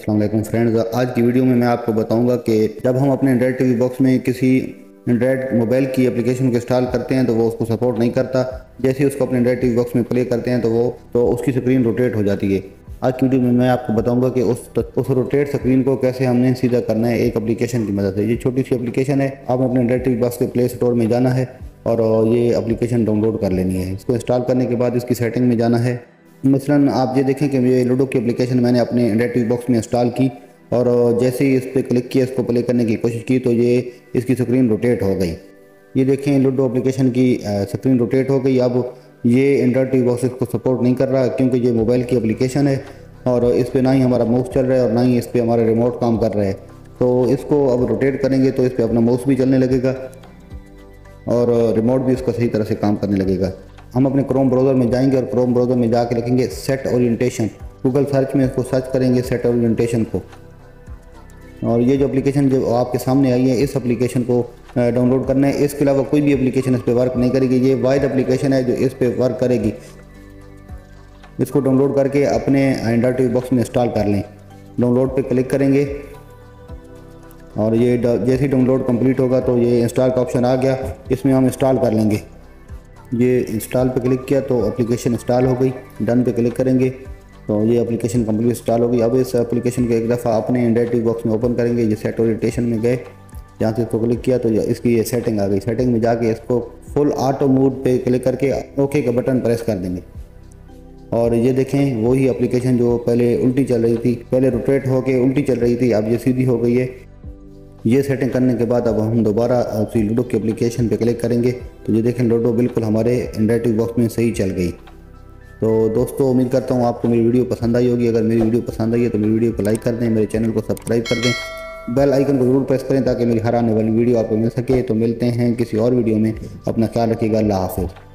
अस्सलाम वालेकुम फ्रेंड्स। आज की वीडियो में मैं आपको बताऊंगा कि जब हम अपने एंड्रॉयड टीवी बॉक्स में किसी एंड्रॉयड मोबाइल की एप्लीकेशन को इंस्टॉल करते हैं तो वो उसको सपोर्ट नहीं करता। जैसे ही उसको अपने एंड्रॉयड टीवी बॉक्स में प्ले करते हैं तो उसकी स्क्रीन रोटेट हो जाती है। आज की वीडियो में मैं आपको बताऊंगा कि उस रोटेट स्क्रीन को कैसे हमने सीधा करना है एक एप्लीकेशन की मदद से। ये छोटी सी एप्लीकेशन है। आपने अपने एंड्रॉयड टीवी बॉक्स के प्ले स्टोर में जाना है और ये एप्लीकेशन डाउनलोड कर लेनी है। इसको इंस्टॉल करने के बाद इसकी सेटिंग में जाना है। मसलन आप ये देखें कि ये लूडो की एप्लीकेशन मैंने अपने एंड्रॉयड टीवी बॉक्स में इंस्टॉल की और जैसे ही इस पर क्लिक किया, इसको प्ले करने की कोशिश की तो ये इसकी स्क्रीन रोटेट हो गई। ये देखें लूडो एप्लीकेशन की स्क्रीन रोटेट हो गई। अब ये एंड्रॉयड टीवी बॉक्स को सपोर्ट नहीं कर रहा क्योंकि ये मोबाइल की एप्लीकेशन है और इस पर ना ही हमारा माउस चल रहा है और ना ही इस पर हमारा रिमोट काम कर रहा है। तो इसको अब रोटेट करेंगे तो इस पर अपना माउस भी चलने लगेगा और रिमोट भी इसका सही तरह से काम करने लगेगा। हम अपने क्रोम ब्राउज़र में जाएंगे और क्रोम ब्राउज़र में जाके लिखेंगे सेट ओरिएंटेशन। गूगल सर्च में इसको सर्च करेंगे सेट ओरिएंटेशन को, और ये जो एप्लीकेशन जो आपके सामने आई है इस एप्लीकेशन को डाउनलोड करना है। इसके अलावा कोई भी एप्लीकेशन इस पर वर्क नहीं करेगी। ये वाइड एप्लीकेशन है जो इस पर वर्क करेगी। इसको डाउनलोड करके अपने एंड्रॉयड टीवी बॉक्स में इंस्टॉल कर लें। डाउनलोड पे क्लिक करेंगे और ये जैसे ही डाउनलोड कंप्लीट होगा तो ये इंस्टॉल का ऑप्शन आ गया, इसमें हम इंस्टॉल कर लेंगे। ये इंस्टॉल पे क्लिक किया तो एप्लीकेशन इंस्टॉल हो गई। डन पे क्लिक करेंगे तो ये एप्लीकेशन कंप्लीट इंस्टॉल हो गई। अब इस एप्लीकेशन को एक दफ़ा अपने एंड्रॉयड टीवी बॉक्स में ओपन करेंगे। ये सेट ओरिएंटेशन में गए, जहाँ से इसको क्लिक किया तो इसकी ये सेटिंग आ गई। सेटिंग में जाके इसको फुल ऑटो मोड पे क्लिक करके ओके का बटन प्रेस कर देंगे और ये देखें वही एप्लीकेशन जो पहले उल्टी चल रही थी, पहले रोटेट होके उल्टी चल रही थी, अब ये सीधी हो गई है। ये सेटिंग करने के बाद अब हम दोबारा उसी लूडो की एप्लीकेशन पे क्लिक करेंगे तो ये देखें लूडो बिल्कुल हमारे एंड्रॉयड टीवी बॉक्स में सही चल गई। तो दोस्तों उम्मीद करता हूँ आपको मेरी वीडियो पसंद आई होगी। अगर मेरी वीडियो पसंद आई है तो मेरी वीडियो को लाइक कर दें, मेरे चैनल को सब्सक्राइब कर दें, बेल आइकन को जरूर प्रेस करें ताकि मेरी हर आने वाली वीडियो आपको मिल सके। तो मिलते हैं किसी और वीडियो में। अपना ख्याल रखिएगा। अल्लाह हाफिज़।